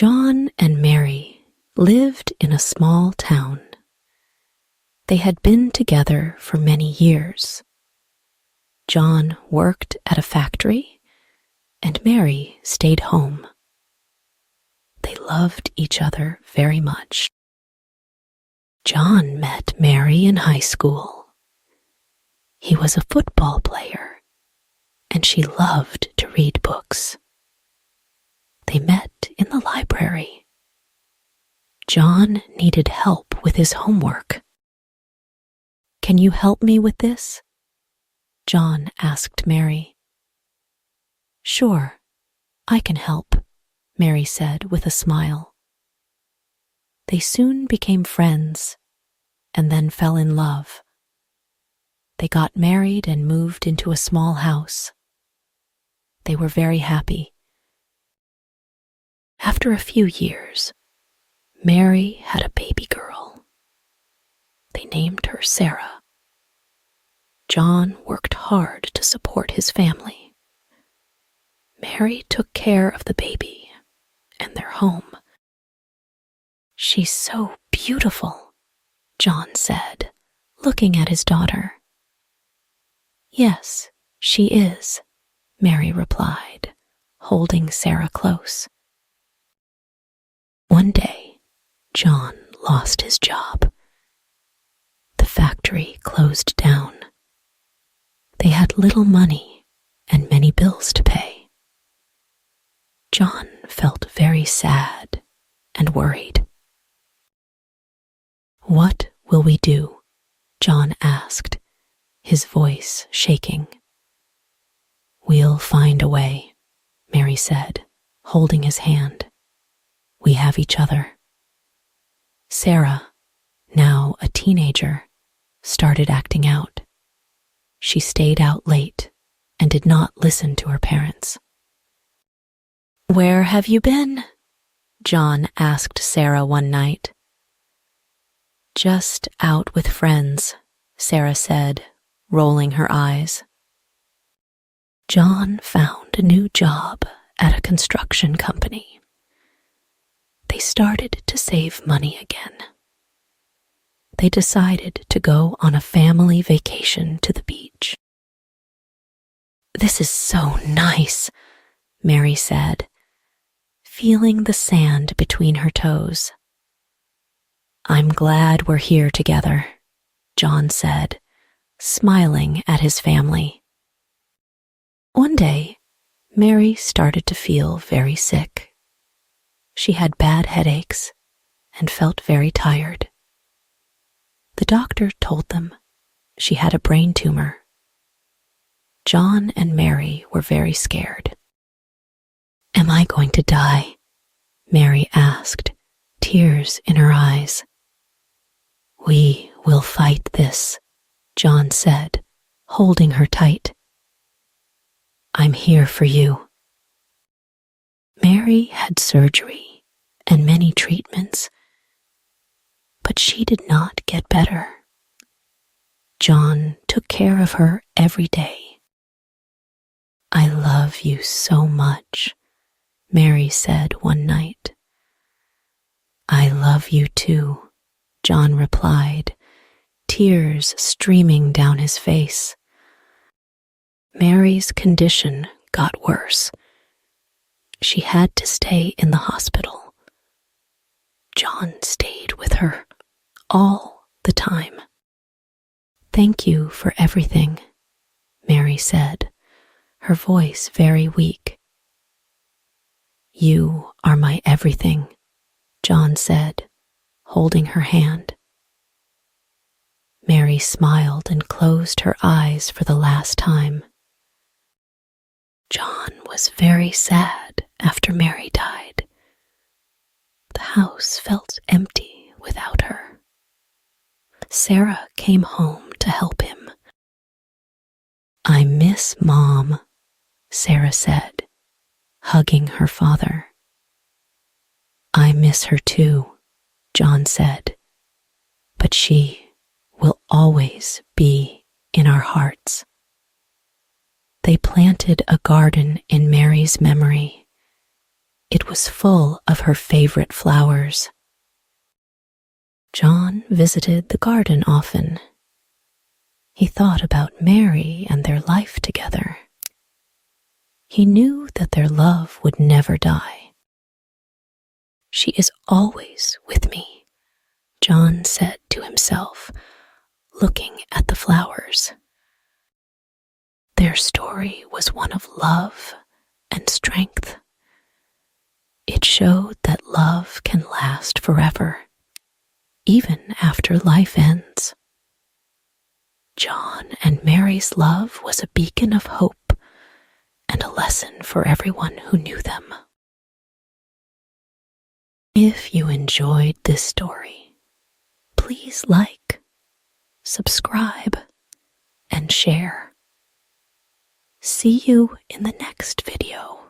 John and Mary lived in a small town. They had been together for many years. John worked at a factory, and Mary stayed home. They loved each other very much. John met Mary in high school. He was a football player, and she loved to read books. They met in the library. John needed help with his homework. "Can you help me with this?" John asked Mary. "Sure, I can help," Mary said with a smile. They soon became friends and then fell in love. They got married and moved into a small house. They were very happy. After a few years, Mary had a baby girl. They named her Sarah. John worked hard to support his family. Mary took care of the baby and their home. "She's so beautiful," John said, looking at his daughter. "Yes, she is," Mary replied, holding Sarah close. One day, John lost his job. The factory closed down. They had little money and many bills to pay. John felt very sad and worried. "What will we do?" John asked, his voice shaking. "We'll find a way," Mary said, holding his hand. "We have each other." Sarah, now a teenager, started acting out. She stayed out late and did not listen to her parents. "Where have you been?" John asked Sarah one night. "Just out with friends," Sarah said, rolling her eyes. John found a new job at a construction company. They started to save money again. They decided to go on a family vacation to the beach. "This is so nice," Mary said, feeling the sand between her toes. "I'm glad we're here together," John said, smiling at his family. One day, Mary started to feel very sick. She had bad headaches and felt very tired. The doctor told them she had a brain tumor. John and Mary were very scared. "Am I going to die?" Mary asked, tears in her eyes. "We will fight this," John said, holding her tight. "I'm here for you." Mary had surgery and many treatments, but she did not get better. John took care of her every day. "I love you so much," Mary said one night. "I love you too," John replied, tears streaming down his face. Mary's condition got worse. She had to stay in the hospital. John stayed with her all the time. "Thank you for everything," Mary said, her voice very weak. "You are my everything," John said, holding her hand. Mary smiled and closed her eyes for the last time. John was very sad after Mary died. The house felt empty without her. Sarah came home to help him. "I miss Mom," Sarah said, hugging her father. "I miss her too," John said, "but she will always be in our hearts." They planted a garden in Mary's memory. It was full of her favorite flowers. John visited the garden often. He thought about Mary and their life together. He knew that their love would never die. "She is always with me," John said to himself, looking at the flowers. Their story was one of love and strength. It showed that love can last forever, even after life ends. John and Mary's love was a beacon of hope and a lesson for everyone who knew them. If you enjoyed this story, please like, subscribe, and share. See you in the next video.